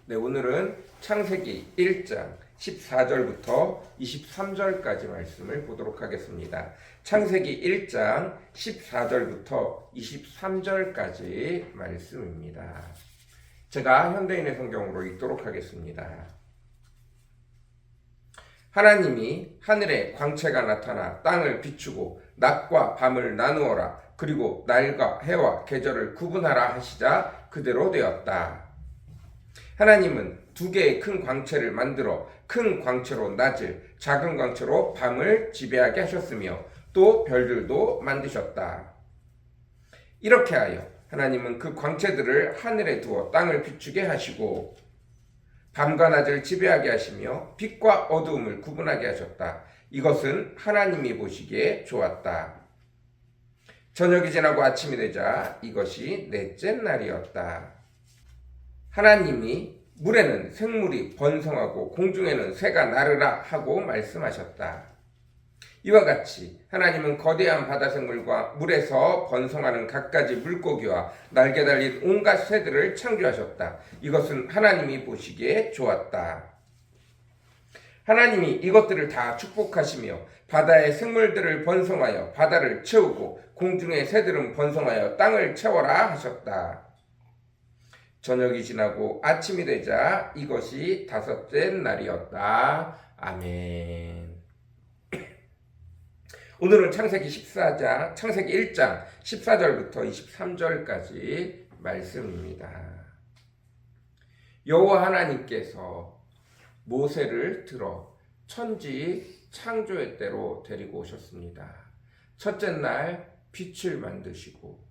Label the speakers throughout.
Speaker 1: 네, 오늘은 창세기 1장 14절부터 23절까지 말씀을 보도록 하겠습니다. 창세기 1장 14절부터 23절까지 말씀입니다. 제가 현대인의 성경으로 읽도록 하겠습니다. 하나님이 하늘에 광채가 나타나 땅을 비추고 낮과 밤을 나누어라. 그리고 날과 해와 계절을 구분하라 하시자 그대로 되었다. 하나님은 두 개의 큰 광채를 만들어 큰 광채로 낮을, 작은 광채로 밤을 지배하게 하셨으며 또 별들도 만드셨다. 이렇게 하여 하나님은 그 광채들을 하늘에 두어 땅을 비추게 하시고 밤과 낮을 지배하게 하시며 빛과 어두움을 구분하게 하셨다. 이것은 하나님이 보시기에 좋았다. 저녁이 지나고 아침이 되자 이것이 넷째 날이었다. 하나님이 물에는 생물이 번성하고 공중에는 새가 나르라 하고 말씀하셨다. 이와 같이 하나님은 거대한 바다 생물과 물에서 번성하는 갖가지 물고기와 날개 달린 온갖 새들을 창조하셨다. 이것은 하나님이 보시기에 좋았다. 하나님이 이것들을 다 축복하시며 바다의 생물들을 번성하여 바다를 채우고 공중의 새들은 번성하여 땅을 채워라 하셨다. 저녁이 지나고 아침이 되자 이것이 다섯째 날이었다. 아멘. 오늘은 창세기 1장 14절부터 23절까지 말씀입니다. 여호와 하나님께서 모세를 들어 천지 창조의 때로 데리고 오셨습니다. 첫째 날 빛을 만드시고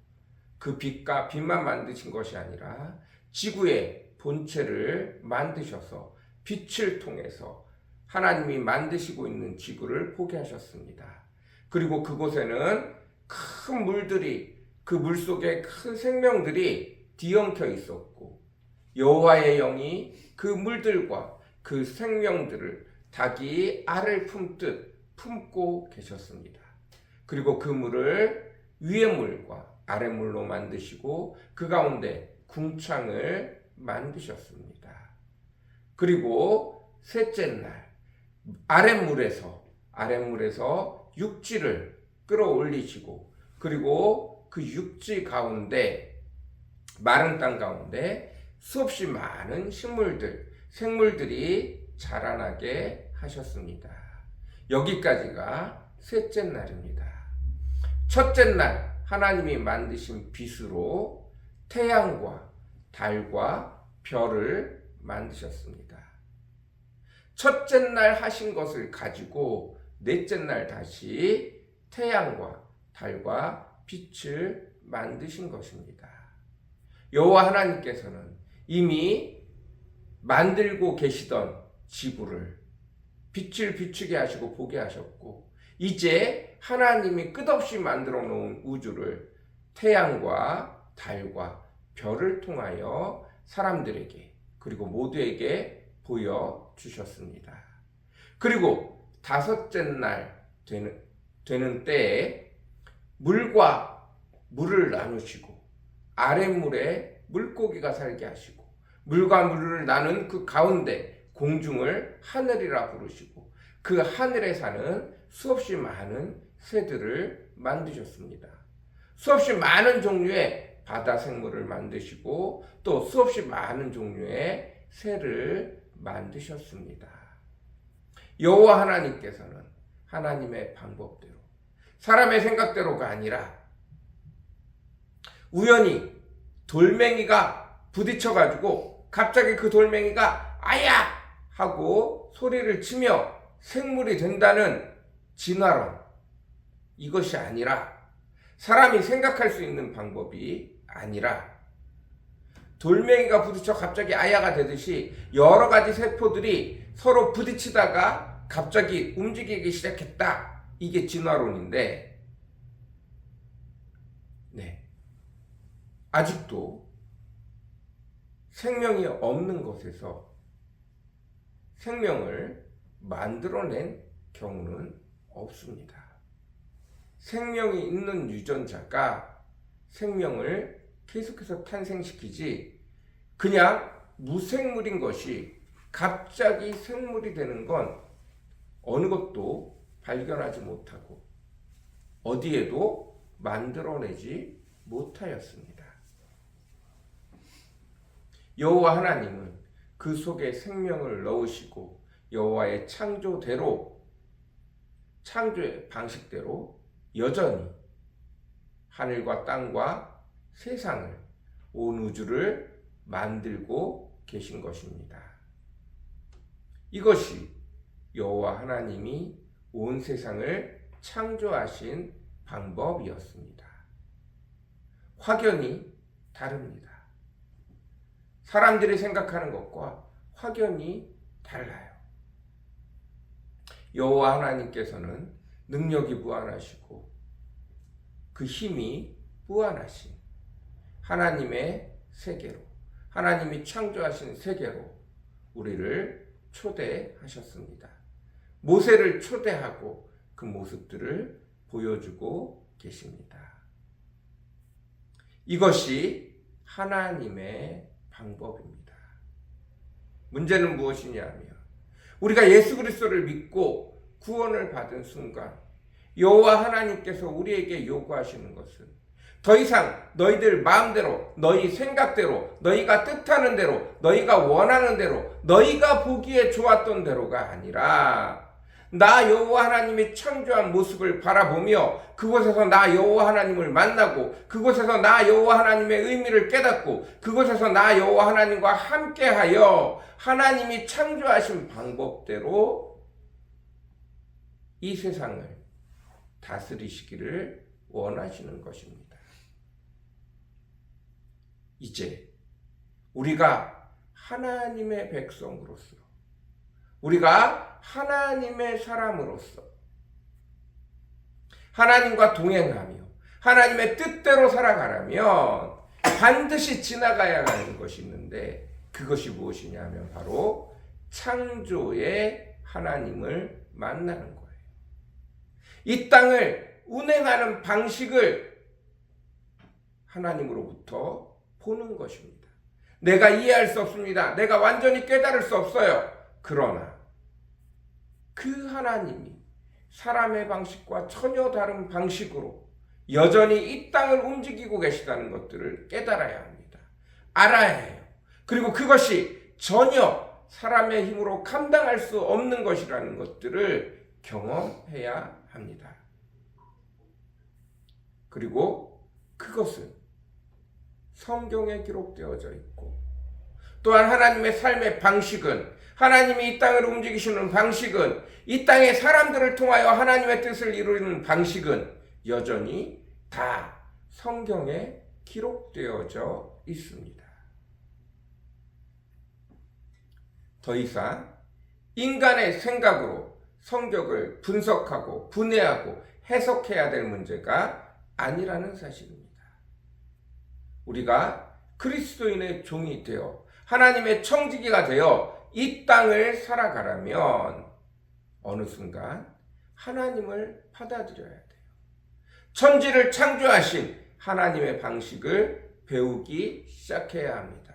Speaker 1: 그 빛만 만드신 것이 아니라 지구의 본체를 만드셔서 빛을 통해서 하나님이 만드시고 있는 지구를 보게 하셨습니다. 그리고 그곳에는 큰 물들이, 그 물속에 큰 생명들이 뒤엉켜 있었고 여호와의 영이 그 물들과 그 생명들을 닭이 알을 품듯 품고 계셨습니다. 그리고 그 물을 위의 물과 아래 물로 만드시고 그 가운데 궁창을 만드셨습니다. 그리고 셋째 날 아랫물에서 육지를 끌어올리시고 그리고 그 육지 가운데 마른 땅 가운데 수없이 많은 생물들이 자라나게 하셨습니다. 여기까지가 셋째 날입니다. 첫째 날 하나님이 만드신 빛으로 태양과 달과 별을 만드셨습니다. 첫째 날 하신 것을 가지고 넷째 날 다시 태양과 달과 빛을 만드신 것입니다. 여호와 하나님께서는 이미 만들고 계시던 지구를 빛을 비추게 하시고 보게 하셨고 이제 하나님이 끝없이 만들어 놓은 우주를 태양과 달과 별을 통하여 사람들에게 그리고 모두에게 보여주셨습니다. 그리고 다섯째 날 되는 때에 물과 물을 나누시고 아랫물에 물고기가 살게 하시고 물과 물을 나눈 그 가운데 공중을 하늘이라 부르시고 그 하늘에 사는 수없이 많은 새들을 만드셨습니다. 수없이 많은 종류의 바다 생물을 만드시고 또 수없이 많은 종류의 새를 만드셨습니다. 여호와 하나님께서는 하나님의 방법대로 사람의 생각대로가 아니라 우연히 돌멩이가 부딪혀가지고 갑자기 그 돌멩이가 아야! 하고 소리를 치며 생물이 된다는 진화론, 이것이 아니라 사람이 생각할 수 있는 방법이 아니라 돌멩이가 부딪혀 갑자기 아야가 되듯이 여러 가지 세포들이 서로 부딪히다가 갑자기 움직이기 시작했다. 이게 진화론인데 아직도 생명이 없는 것에서 생명을 만들어낸 경우는 없습니다. 생명이 있는 유전자가 생명을 계속해서 탄생시키지 그냥 무생물인 것이 갑자기 생물이 되는 건 어느 것도 발견하지 못하고 어디에도 만들어내지 못하였습니다. 여호와 하나님은 그 속에 생명을 넣으시고 여호와의 창조의 방식대로 여전히 하늘과 땅과 세상을, 온 우주를 만들고 계신 것입니다. 이것이 여호와 하나님이 온 세상을 창조하신 방법이었습니다. 확연히 다릅니다. 사람들이 생각하는 것과 확연히 달라요. 여호와 하나님께서는 능력이 무한하시고 그 힘이 무한하신 하나님의 세계로, 하나님이 창조하신 세계로 우리를 초대하셨습니다. 모세를 초대하고 그 모습들을 보여주고 계십니다. 이것이 하나님의 방법입니다. 문제는 무엇이냐면 우리가 예수 그리스도를 믿고 구원을 받은 순간 여호와 하나님께서 우리에게 요구하시는 것은 더 이상 너희들 마음대로, 너희 생각대로, 너희가 뜻하는 대로, 너희가 원하는 대로, 너희가 보기에 좋았던 대로가 아니라 나 여호와 하나님이 창조한 모습을 바라보며 그곳에서 나 여호와 하나님을 만나고 그곳에서 나 여호와 하나님의 의미를 깨닫고 그곳에서 나 여호와 하나님과 함께하여 하나님이 창조하신 방법대로 이 세상을 다스리시기를 원하시는 것입니다. 이제 우리가 하나님의 백성으로서, 우리가 하나님의 사람으로서 하나님과 동행하며 하나님의 뜻대로 살아가려면 반드시 지나가야 하는 것이 있는데 그것이 무엇이냐면 바로 창조의 하나님을 만나는 거예요. 이 땅을 운행하는 방식을 하나님으로부터 보는 것입니다. 내가 이해할 수 없습니다. 내가 완전히 깨달을 수 없어요. 그러나 그 하나님이 사람의 방식과 전혀 다른 방식으로 여전히 이 땅을 움직이고 계시다는 것들을 깨달아야 합니다. 알아야 해요. 그리고 그것이 전혀 사람의 힘으로 감당할 수 없는 것이라는 것들을 경험해야 합니다. 그리고 그것은 성경에 기록되어져 있고 또한 하나님의 삶의 방식은, 하나님이 이 땅을 움직이시는 방식은, 이 땅의 사람들을 통하여 하나님의 뜻을 이루는 방식은 여전히 다 성경에 기록되어져 있습니다. 더 이상 인간의 생각으로 성경을 분석하고 분해하고 해석해야 될 문제가 아니라는 사실입니다. 우리가 그리스도인의 종이 되어 하나님의 청지기가 되어 이 땅을 살아가려면 어느 순간 하나님을 받아들여야 돼요. 천지를 창조하신 하나님의 방식을 배우기 시작해야 합니다.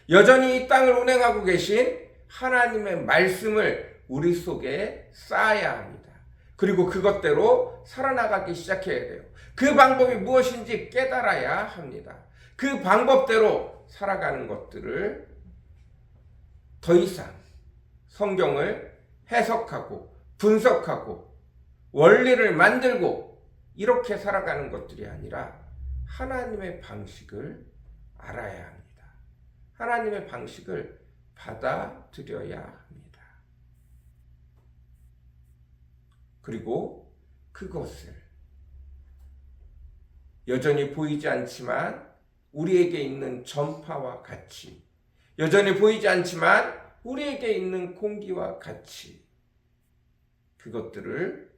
Speaker 1: 여전히 이 땅을 운행하고 계신 하나님의 말씀을 우리 속에 쌓아야 합니다. 그리고 그것대로 살아나가기 시작해야 돼요. 그 방법이 무엇인지 깨달아야 합니다. 그 방법대로 살아가는 것들을 더 이상 성경을 해석하고 분석하고 원리를 만들고 이렇게 살아가는 것들이 아니라 하나님의 방식을 알아야 합니다. 하나님의 방식을 받아들여야 합니다. 그리고 그것을 여전히 보이지 않지만 우리에게 있는 전파와 같이, 여전히 보이지 않지만 우리에게 있는 공기와 같이 그것들을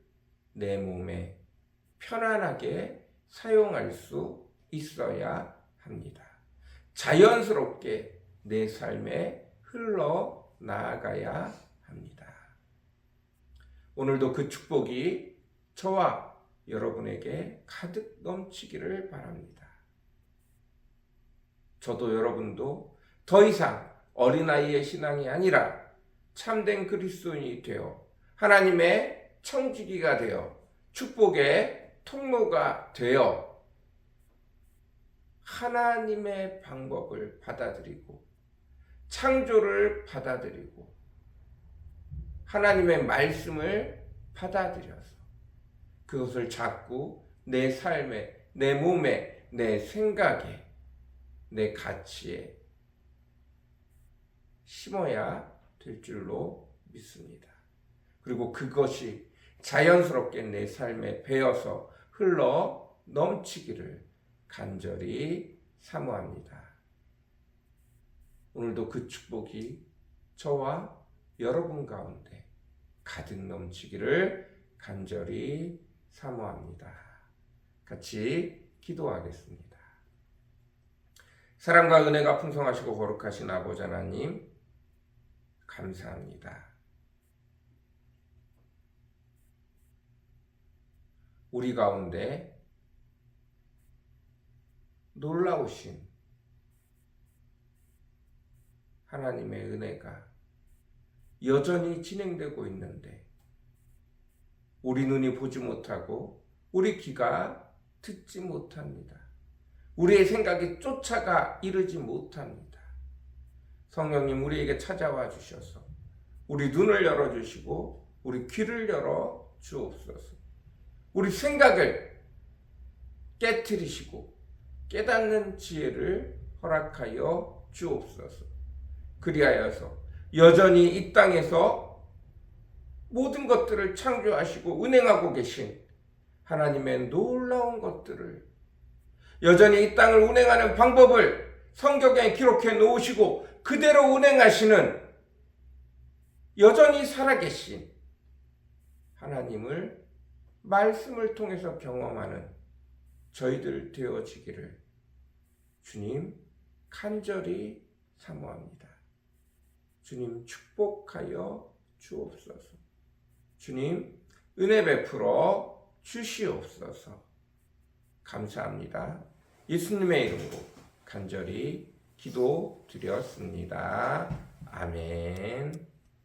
Speaker 1: 내 몸에 편안하게 사용할 수 있어야 합니다. 자연스럽게 내 삶에 흘러나가야 합니다. 오늘도 그 축복이 저와 여러분에게 가득 넘치기를 바랍니다. 저도 여러분도 더 이상 어린아이의 신앙이 아니라 참된 그리스도인이 되어 하나님의 청지기가 되어 축복의 통로가 되어 하나님의 방법을 받아들이고 창조를 받아들이고 하나님의 말씀을 받아들여서 그것을 자꾸 내 삶에, 내 몸에, 내 생각에, 내 가치에 심어야 될 줄로 믿습니다. 그리고 그것이 자연스럽게 내 삶에 배어서 흘러 넘치기를 간절히 사모합니다. 오늘도 그 축복이 저와 여러분 가운데 가득 넘치기를 간절히 사모합니다. 같이 기도하겠습니다. 사랑과 은혜가 풍성하시고 거룩하신 아버지 하나님, 감사합니다. 우리 가운데 놀라우신 하나님의 은혜가 여전히 진행되고 있는데 우리 눈이 보지 못하고 우리 귀가 듣지 못합니다. 우리의 생각이 쫓아가 이르지 못합니다. 성령님, 우리에게 찾아와 주셔서 우리 눈을 열어주시고 우리 귀를 열어 주옵소서. 우리 생각을 깨트리시고 깨닫는 지혜를 허락하여 주옵소서. 그리하여서 여전히 이 땅에서 모든 것들을 창조하시고 운행하고 계신 하나님의 놀라운 것들을 여전히 이 땅을 운행하는 방법을 성경에 기록해 놓으시고 그대로 운행하시는 여전히 살아계신 하나님을 말씀을 통해서 경험하는 저희들 되어지기를 주님 간절히 사모합니다. 주님 축복하여 주옵소서. 주님 은혜 베풀어 주시옵소서. 감사합니다. 예수님의 이름으로 간절히 기도드렸습니다. 아멘.